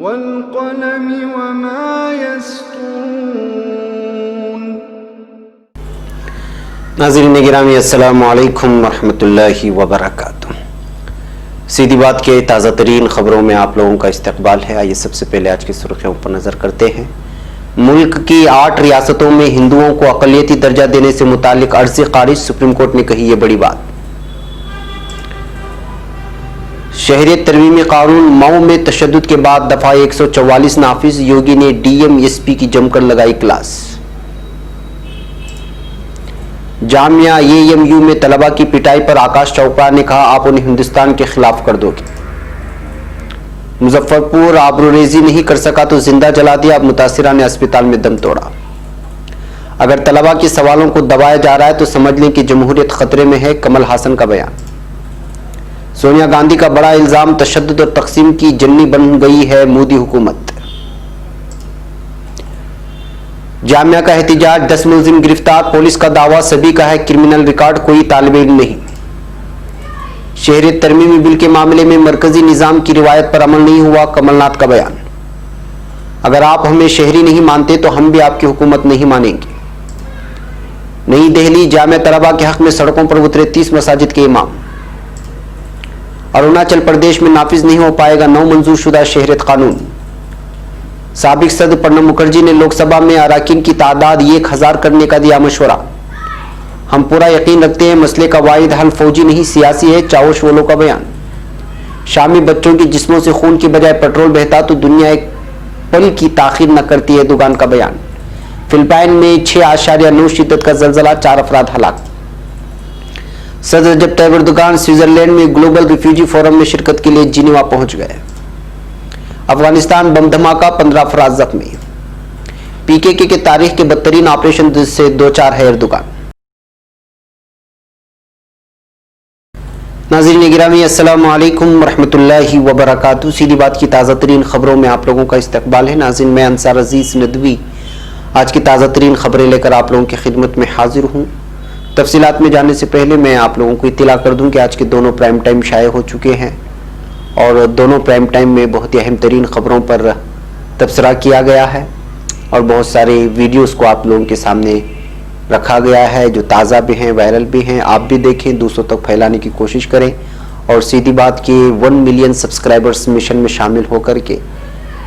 वल्क़लमि वमा यस्तून। नाज़रीन गिरामी, अस्सलामु अलैकुम वरहमतुल्लाहि वबरकातुह। सीधी बात के ताज़ा तरीन खबरों में आप लोगों का इस्तकबाल है। आइए सबसे पहले आज की सुर्खियों पर नजर करते हैं। मुल्क की 8 रियासतों में हिंदुओं को अक़लियती दर्जा देने से मुतालिक अर्ज़ी खारिज, सुप्रीम कोर्ट ने कही ये बड़ी बात। शहरियत तरमीमी कानून मऊ में तशद्दुद के बाद दफा 144 नाफिज, योगी ने डीएम एसपी की जमकर लगाई क्लास। जामिया एएमयू में तलबा की पिटाई पर आकाश चोपड़ा ने कहा, आप उन्हें हिंदुस्तान के खिलाफ कर दोगे। मुजफ्फरपुर आबरूरेजी नहीं कर सका तो जिंदा जला दिया, अब मुतासिरा ने अस्पताल में दम तोड़ा। अगर तलबा के सवालों को दबाया जा रहा है तो समझ लें कि जमहूरियत खतरे में है, कमल हासन का बयान। सोनिया गांधी का बड़ा इल्जाम, तशद्दुद और तकसीम की जन्नी बन गई है मोदी हुकूमत। जामिया का एहतिजाज, 10 मुलजिम गिरफ्तार, पुलिस का दावा सभी का है क्रिमिनल रिकॉर्ड, कोई तालिब इल्म नहीं। शहरियत तरमीमी बिल के मामले में मरकजी निजाम की रिवायत पर अमल नहीं हुआ, कमलनाथ का बयान। अगर आप हमें शहरी नहीं मानते तो हम भी आपकी हुकूमत नहीं मानेंगे। नई दिल्ली, जामिया तलबा के हक में सड़कों पर उतरे 30 मसाजिद के इमाम। अरुणाचल प्रदेश में नाफिज नहीं हो पाएगा 9 मंजूर शुदा शहरियत कानून। साबिक सदर प्रणब मुखर्जी ने लोकसभा में अराकीन की तादाद 1000 करने का दिया मशवरा। हम पूरा यकीन रखते हैं मसले का वाहिद हल फौजी नहीं सियासी है, चावश वोलो का बयान। शामी बच्चों के जिस्मों से खून की बजाय पेट्रोल बहता तो दुनिया एक पल की ताखीर न करती है, दुकान का बयान। फिलिपाइन में 6.9 शिद्दत का जलजला, 4 अफराद हलाक। सदर रजब तैयब एर्दोगान स्विट्जरलैंड में ग्लोबल रिफ्यूजी फोरम में शिरकत के लिए जिनेवा पहुंच गए। अफगानिस्तान बम धमाका, 15 अफराद जख्मी। पीकेके के तारीख के बदतरीन ऑपरेशन से 2-4 है एर्दोगान। नाज़रीन गिरामी, अस्सलामु अलैकुम वरहमतुल्लाहि वबरकातुहू। सीधी बात की ताज़ा तरीन खबरों में आप लोगों का इस्तकबाल है। नाज़रीन, मैं अंसार अजीज नदवी आज की ताज़ा तरीन खबरें लेकर आप लोगों की खिदमत में हाजिर हूँ। तफसीलात में जाने से पहले मैं आप लोगों को इत्तला कर दूं कि आज के दोनों प्राइम टाइम शाये हो चुके हैं और दोनों प्राइम टाइम में बहुत ही अहम तरीन खबरों पर तबसरा किया गया है और बहुत सारे वीडियोस को आप लोगों के सामने रखा गया है जो ताज़ा भी हैं, वायरल भी हैं। आप भी देखें, दूसरों तक फैलाने की कोशिश करें और सीधी बात के 1 मिलियन सब्सक्राइबर्स मिशन में शामिल होकर के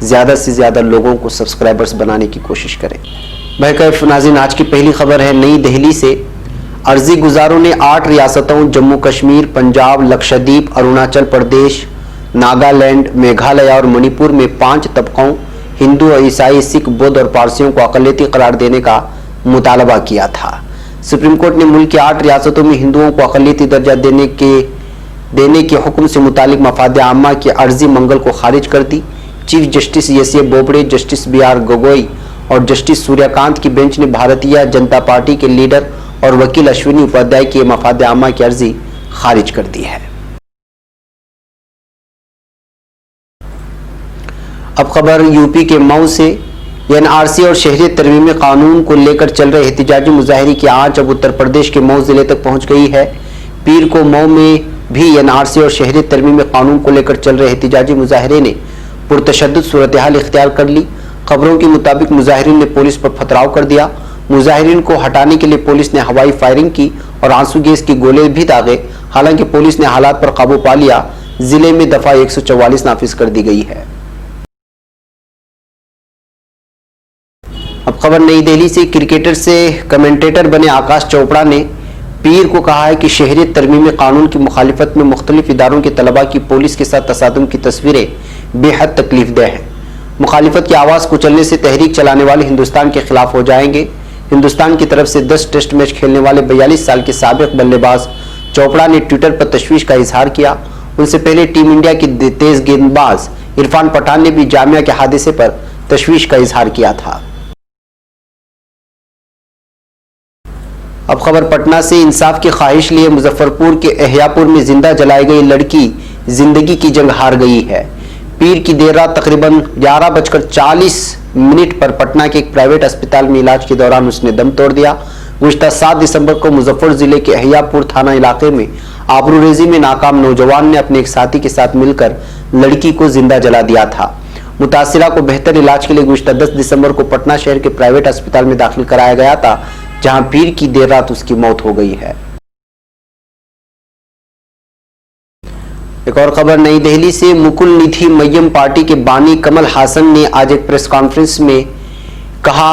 ज़्यादा से ज़्यादा लोगों को सब्सक्राइबर्स बनाने की कोशिश करें। भाई नाज़रीन, आज की पहली खबर है नई दिल्ली से। अर्जी गुजारों ने 8 रियासतों जम्मू कश्मीर, पंजाब, लक्षद्वीप, अरुणाचल प्रदेश, नागालैंड, मेघालय और मणिपुर में 5 तबकों हिंदू और ईसाई, सिख, बौद्ध और पारसियों को अक़लियती करार देने का मुतालबा किया था। सुप्रीम कोर्ट ने मुल्क की 8 रियासतों में हिंदुओं को अक़लियती दर्जा देने के हुक्म से मुतालिक मफाद आम्मा की अर्जी मंगल को खारिज कर दी। Chief justice S A. Bobde, justice B R. Gogoi और जस्टिस सूर्यकांत की बेंच ने भारतीय जनता पार्टी के लीडर और वकील अश्विनी उपाध्याय की मफाद आम्मा की अर्जी खारिज कर दी है। अब खबर यूपी के मऊ से। एनआरसी और शहरियत तरमीमी कानून को लेकर चल रहे एहतिजाजी मुजाहरे की आंच अब उत्तर प्रदेश के मऊ जिले तक पहुंच गई है। पीर को मऊ में भी एनआरसी और शहरियत तरमीमी कानून को लेकर चल रहे एहतिजाजी मुजाहरे ने पुरतशद्दुद सूरत हाल इख्तियार कर ली। खबरों के मुताबिक मुजाहिरीन ने पुलिस पर पथराव कर दिया। मुजाहिरीन को हटाने के लिए पुलिस ने हवाई फायरिंग की और आंसू गैस की गोले भी दागे। हालांकि पुलिस ने हालात पर काबू पा लिया। जिले में दफा 144 नाफिज कर दी गई है। अब खबर नई दिल्ली से। क्रिकेटर से कमेंटेटर बने आकाश चोपड़ा ने पीर को कहा है कि शहरियत तरमीमी कानून की मुखालिफत में मुख्तलिफ इदारों के तलबा की पुलिस के साथ तसादुम की तस्वीरें बेहद तकलीफदेह हैं। मुखालिफत की आवाज़ कुचलने से तहरीक चलाने वाले हिंदुस्तान के खिलाफ हो जाएंगे। हिंदुस्तान की तरफ से 10 टेस्ट मैच खेलने वाले 42 साल के साबिक बल्लेबाज चोपड़ा ने ट्विटर पर तशवीश का इजहार किया। उनसे पहले टीम इंडिया की तेज गेंदबाज इरफान पठान ने भी जामिया के हादसे पर तशवीश का इजहार किया था। अब खबर पटना से। इंसाफ की ख्वाहिश लिए मुजफ्फरपुर के एहयापुर में जिंदा जलाई गई लड़की जिंदगी की जंग हार गई है। पीर की देर रात तकरीबन 11:40 पर पटना के एक प्राइवेट अस्पताल में इलाज के दौरान उसने दम तोड़ दिया। गुज़िश्ता 7 दिसंबर को मुजफ्फर जिले के एहयापुर थाना इलाके में आबरूरेजी में नाकाम नौजवान ने अपने एक साथी के साथ मिलकर लड़की को जिंदा जला दिया था। मुतासिरा को बेहतर इलाज के लिए गुज़िश्ता 10 दिसंबर को पटना शहर के प्राइवेट अस्पताल में दाखिल कराया गया था, जहां पीर की देर रात उसकी मौत हो गई है। एक और खबर नई दिल्ली से, मुकुल निधि मय्यम पार्टी के बानी कमल हासन ने आज एक प्रेस कॉन्फ्रेंस में कहा,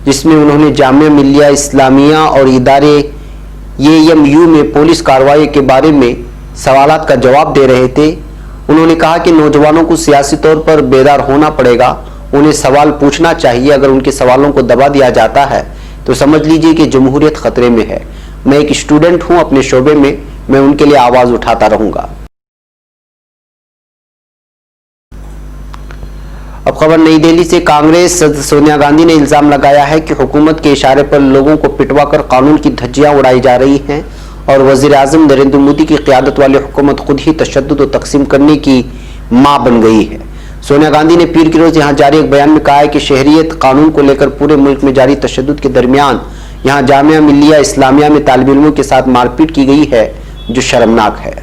जिसमें उन्होंने जामिया मिल्लिया इस्लामिया और इदारे AMU में पुलिस कार्रवाई के बारे में सवालात का जवाब दे रहे थे। उन्होंने कहा कि नौजवानों को सियासी तौर पर बेदार होना पड़ेगा, उन्हें सवाल पूछना चाहिए। अगर उनके सवालों को दबा दिया जाता है तो समझ लीजिए कि जमहूरियत खतरे में है। मैं एक स्टूडेंट हूं अपने शोबे में, मैं उनके लिए आवाज उठाता रहूंगा। अब खबर नई दिल्ली से, कांग्रेस सदस्य सोनिया गांधी ने इल्जाम लगाया है कि हुकूमत के इशारे पर लोगों को पिटवाकर कानून की धज्जियां उड़ाई जा रही हैं और वजीर आजम नरेंद्र मोदी की क़ियादत वाली हुकूमत खुद ही तशद्दुद और तकसीम करने की मां बन गई है। सोनिया गांधी ने पीर के रोज यहां जारी एक बयान में कहा है कि शहरियत कानून को लेकर पूरे मुल्क में जारी तशद्दुद के दरमियान यहां जामिया मिल्लिया इस्लामिया में तालिब इल्मों के साथ मारपीट की गई है, जो शर्मनाक है।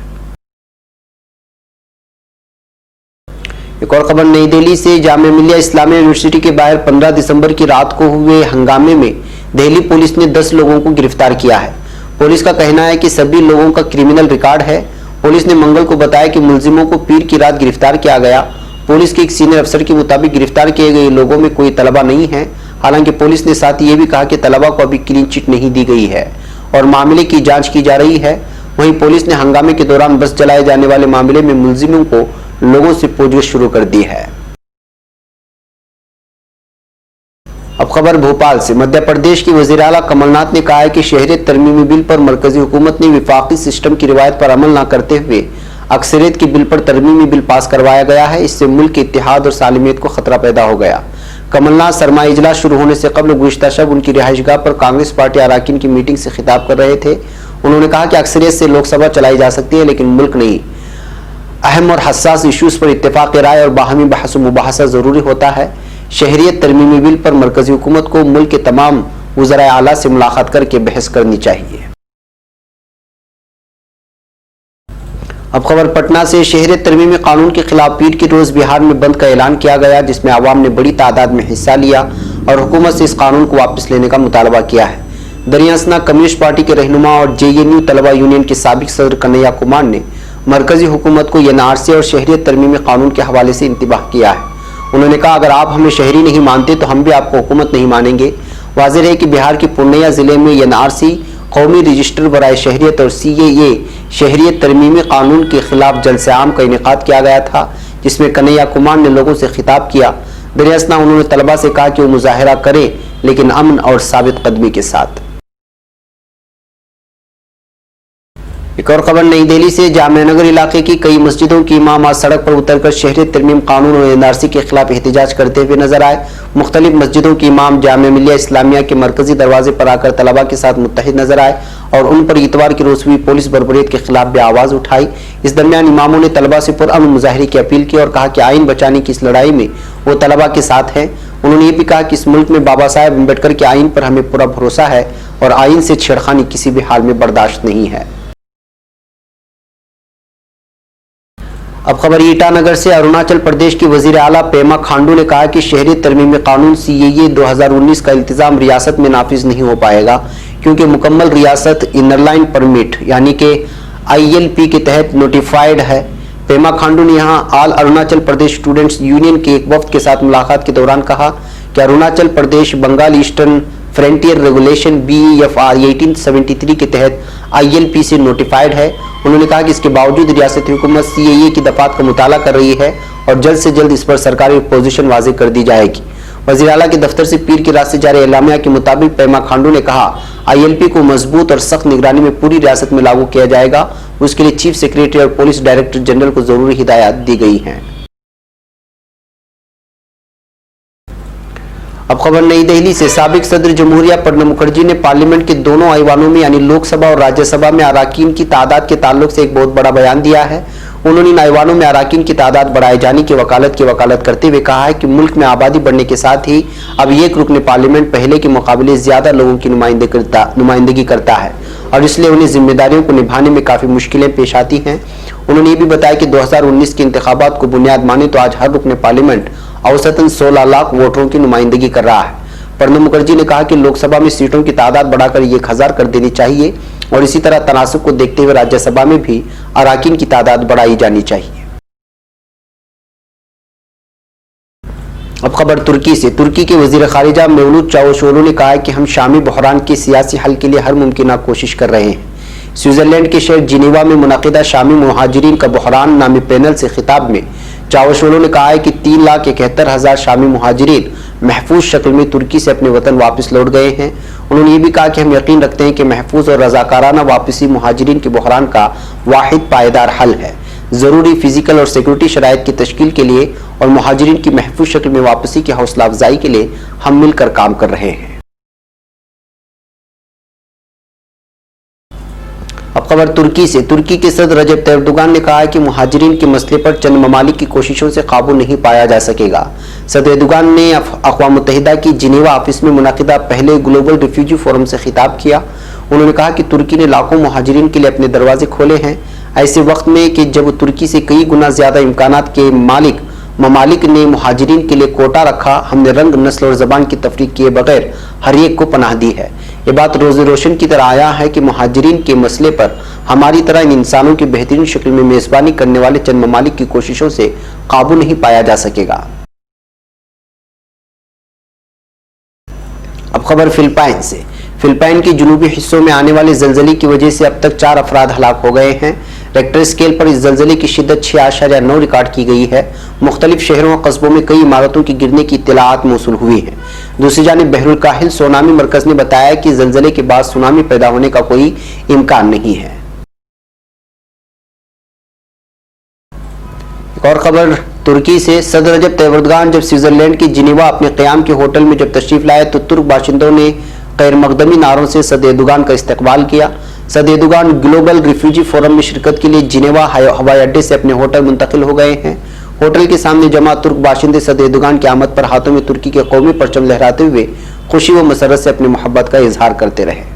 एक और खबर नई दिल्ली से, जामिया मिल्लिया इस्लामिया यूनिवर्सिटी के बाहर 15 दिसंबर की रात को हुए हंगामे में दिल्ली पुलिस ने 10 लोगों को गिरफ्तार किया है। पुलिस का कहना है कि सभी लोगों का क्रिमिनल रिकॉर्ड है। पुलिस ने मंगल को बताया कि मुलजिमों को पीर की रात गिरफ्तार किया गया। पुलिस के एक सीनियर अफसर के मुताबिक गिरफ्तार किए गए लोगों में कोई तलबा नहीं है। हालांकि पुलिस ने साथ ही ये भी कहा कि तलबा को अभी क्लीन चिट नहीं दी गई है और मामले की जांच की जा रही है। वहीं पुलिस ने हंगामे के दौरान बस जलाए जाने वाले मामले में मुलजिमों को लोगों से पूछताछ शुरू कर दी है। अब खबर भोपाल से, मध्य प्रदेश की वजीर आला कमलनाथ ने कहा है कि शहरियत तरमीमी बिल पर मरकजी हुकूमत ने विफाकी सिस्टम की रिवायत पर अमल न करते हुए अक्सरियत के बिल पर तरमीमी बिल पास करवाया गया है। इससे मुल्क के इत्तेहाद और सालिमियत को खतरा पैदा हो गया। कमलनाथ सरमाई इजलास शुरू होने से कबल गुज़िश्ता शब उनकी रिहाइशगाह पर कांग्रेस पार्टी अरकान की मीटिंग से खिताब कर रहे थे। उन्होंने कहा कि अक्सरियत से लोकसभा चलाई जा सकती है, लेकिन मुल्क नहीं। अहम और हसास इश्यूज पर इत्तेफाक राय और बाहमी बहस व मुबाहसा जरूरी होता है। शहरियत तरमीमी बिल पर मरकजी हुकूमत को मुल्क के तमाम वज़राए आला से मुलाकात करके बहस करनी चाहिए। अब खबर पटना से, शहरियत तरमीमी कानून के खिलाफ पीर के रोज बिहार में बंद का ऐलान किया गया, जिसमें आवाम ने बड़ी तादाद में हिस्सा लिया और हुकूमत से इस कानून को वापस लेने का मुतालबा किया है। दरियासना कम्युनिस्ट पार्टी के रहनुमा और JNU तलबा यूनियन के साबिक सदर कन्हैया कुमार ने मरकजी हुकूमत को NRC और शहरियत तरमीमी कानून के हवाले से इंतबाह किया है। उन्होंने कहा, अगर आप हमें शहरी नहीं मानते तो हम भी आपको हुकूमत नहीं मानेंगे। वाज़ेह है कि बिहार के पूर्णिया जिले में NRC कौमी रजिस्टर बराए शहरियत और CAA शहरियत तरमीमी कानून के खिलाफ जलसे आम का इनेकाद किया गया था, जिसमें कन्हैया कुमार ने लोगों से खिताब किया। दरियासना उन्होंने तलबा से कहा कि वो मुजाहरा करें, लेकिन अमन और साबित कदमी के साथ। एक और खबर नई दिल्ली से, जामिया नगर इलाके की कई मस्जिदों की इमाम आज सड़क पर उतरकर शहरियत तरमीम कानून और NRC के खिलाफ एहतजाज करते हुए नजर आए। मुख्तलिफ मस्जिदों के इमाम जामिया मिल्लिया इस्लामिया के मरकजी दरवाजे पर आकर तलबा के साथ मुत्तहिद नजर आए और उन पर इतवार की रोज हुई पुलिस बर्बरियत के खिलाफ भी आवाज उठाई। इस दरमियान इमामों ने तलबा से पुरअमन मुजाहरे की अपील की और कहा कि आइन बचाने की इस लड़ाई में वो तलबा के साथ हैं। उन्होंने ये भी कहा कि इस मुल्क में बाबा साहेब अम्बेडकर के आइन पर हमें पूरा भरोसा है और आइन से छेड़खानी किसी भी हाल में बर्दाश्त नहीं है। अब खबर ईटानगर से, अरुणाचल प्रदेश की वजीर आला पेमा खांडू ने कहा कि शहरियत तरमीमी कानून CAA 2019 का इल्तिजाम रियासत में नाफिज नहीं हो पाएगा, क्योंकि मुकम्मल रियासत इनरलाइन परमिट यानी कि ILP के तहत नोटिफाइड है। पेमा खांडू ने यहां all Arunachal Pradesh students union के एक वफ्द के साथ मुलाकात के दौरान कहा कि Arunachal Pradesh Bengal eastern frontier regulation BEFR 1873 के तहत ILP से नोटिफाइड है। उन्होंने कहा कि इसके बावजूद रियासती हुकूमत CAA की दफात का मुताला कर रही है और जल्द से जल्द इस पर सरकारी पोजीशन वाज़ेह कर दी जाएगी। वज़ीर आला के दफ्तर से पीर की रात से जारी एलामिया के मुताबिक पेमा खांडू ने कहा, ILP को मजबूत और सख्त निगरानी में पूरी रियासत में लागू किया जाएगा। उसके लिए चीफ सेक्रेटरी और पुलिस डायरेक्टर जनरल को जरूरी हिदायत दी गई हैं। अब खबर नई दिल्ली से, साबिक सदर जमहूरिया प्रणब मुखर्जी ने पार्लियामेंट के दोनों ऐवानों में यानी लोकसभा और राज्यसभा में अराकीन की तादाद के ताल्लुक से एक बहुत बड़ा बयान दिया है। उन्होंने इन ऐवानों में अराकीन की तादाद बढ़ाए जाने की वकालत करते हुए कहा है कि मुल्क में आबादी बढ़ने के साथ ही अब एक रुकन पार्लियामेंट पहले के मुकाबले ज्यादा लोगों की नुमाइंदगी करता है और इसलिए उन्हें जिम्मेदारियों को निभाने में काफी मुश्किलें पेश आती हैं। उन्होंने ये भी बताया कि 2019 के इंतखाबात को बुनियाद माने तो आज हर रुकन पार्लियामेंट औसतन 16 लाख वोटरों की नुमाइंदगी कर रहा है। प्रणब मुखर्जी ने कहा कि लोकसभा में सीटों की तादाद बढ़ाकर 1000 कर देनी चाहिए और इसी तरह तनासुब को देखते हुए राज्यसभा में भी अराकीन की तादाद बढ़ाई जानी चाहिए। अब खबर तुर्की से। तुर्की के वजीर खारिजा मेवलूद चावुशोगलू ने कहा है कि हम शामी बहरान के सियासी हल के लिए हर मुमकिन कोशिश कर रहे हैं। स्विट्जरलैंड के शहर जिनेवा में मुनक़िदा शामी मुहाजिरीन का बहरान नामी पैनल से खिताब में चावुशोगलू ने कहा है कि 3,71,000 शामी मुहाजिरीन महफूज शक्ल में तुर्की से अपने वतन वापस लौट गए हैं। उन्होंने ये भी कहा कि हम यकीन रखते हैं कि महफूज और रजाकाराना वापसी मुहाजिरीन के बहरान का वाहिद पायदार हल है। जरूरी फिजिकल और सिक्योरिटी शराइत की तश्कील के लिए और मुहाजिरीन की महफूज शक्ल में वापसी की हौसला अफजाई के लिए हम मिलकर काम कर रहे हैं। अब खबर तुर्की से। तुर्की के सदर रजब तैयब एर्दोगान ने कहा है कि मुहाजिरीन के मसले पर चंद ममालिक की कोशिशों से काबू नहीं पाया जा सकेगा। सदर एर्दोगान ने अक़वाम मुत्तहिदा की जिनेवा ऑफिस में मुनक़िदा पहले ग्लोबल रिफ्यूजी फोरम से खिताब किया। उन्होंने कहा कि तुर्की ने लाखों मुहाजिरीन के लिए अपने दरवाजे खोले हैं। ऐसे वक्त में कि जब तुर्की से कई गुना ज्यादा इम्कानात के ममालिक ने मुहाजिरीन के लिए कोटा रखा, हमने रंग, नस्ल और जबान की तफरीक किए बगैर हर एक को पनाह दी है। ये बात रोज़ रोशन की तरह आया है कि मुहाजिरीन के मसले पर हमारी तरह इन इंसानों की बेहतरीन शक्ल में मेजबानी करने वाले चंद ममालिक की कोशिशों से काबू नहीं पाया जा सकेगा। अब खबर फिलिपाइन से। फिलिपाइन के जुनूबी हिस्सों में आने वाले जलजले की वजह से अब तक 4 अफराद हलाक हो गए हैं। रेक्टर स्केल पर इस जलजले की शिद्दत 6.9 रिकॉर्ड की गई है। मुख्तलिफ शहरों और कस्बों में कई इमारतों की गिरने की इत्तलाआत मौसूल हुई है। दूसरी जानिब बहरुल काहिल सुनामी मरकज ने बताया कि जलजले के बाद सुनामी पैदा होने का कोई इम्कान नहीं है। एक और खबर तुर्की से। सदर रजब तैयब एर्दोगान जब स्विट्जरलैंड के जिनेवा अपने क़याम के होटल में जब तशरीफ लाए तो तुर्क बाशिंदों ने गैर मकदमी नारों से सदर एर्दोगान का इस्तकबाल किया। सदर एर्दोगान ग्लोबल रिफ्यूजी फोरम में शिरकत के लिए जिनेवा हवाई अड्डे से अपने होटल मुंतकिल हो गए हैं। होटल के सामने जमा तुर्क बाशिंदे सदर एर्दोगान की आमद पर हाथों में तुर्की के कौमी परचम लहराते हुए खुशी व मसरत से अपनी मोहब्बत का इजहार करते रहे।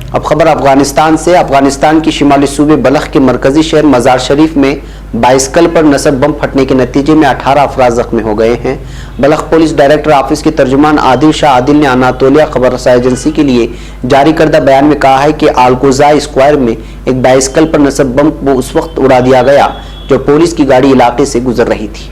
अब खबर अफगानिस्तान से। अफगानिस्तान की शिमाली सूबे बलख के मरकजी शहर मजार शरीफ में बाइसिकल पर नसब बम फटने के नतीजे में 18 अफराद जख्मी हो गए हैं। बलख पुलिस डायरेक्टर ऑफिस के तर्जुमान आदिल शाह आदिल ने अनातोलिया खबर रसाई एजेंसी के लिए जारी करदा बयान में कहा है कि आलकोजा स्क्वायर में एक बाइसिकल पर नसब बम को उस वक्त उड़ा दिया गया जब पुलिस की गाड़ी इलाके से गुजर रही थी।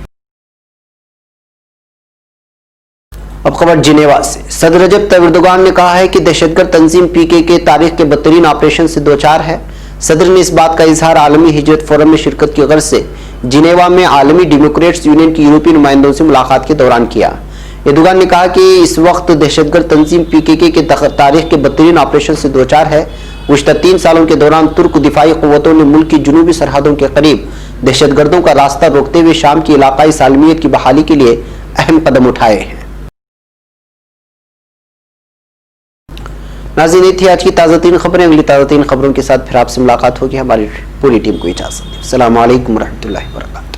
अब खबर जिनेवा से। सदर रजब तैयब एर्दोगान ने कहा है कि दहशतगर्द तंजीम PKK तारीख के बदतरीन ऑपरेशन से दो चार है। सदर ने इस बात का इजहार आलमी हिजरत फोरम में शिरकत की गर्ज से जिनेवा में आलमी डेमोक्रेट्स यूनियन के यूरोपीय नुमाइंदों से मुलाकात के दौरान किया। एर्दोगान ने कहा कि इस वक्त दहशतगर्द तंजीम PKK के तारीख के बदतरीन ऑपरेशन से दो चार है। गुज़श्ता 3 सालों के दौरान तुर्क दिफाई क़ुव्वतों ने मुल्क की जुनूबी सरहदों के करीब दहशतगर्दों का रास्ता रोकते हुए शाम की इलाकाई सालमियत की बहाली के लिए अहम कदम उठाए हैं। नाज़रीन, ये थी आज की ताज़ा तीन खबरें। अगली ताज़ा तीन खबरों के साथ फिर आपसे मुलाकात होगी। हमारी पूरी टीम को इजाज़त। अस्सलामु अलैकुम रहमतुल्लाहि व बरकातहू।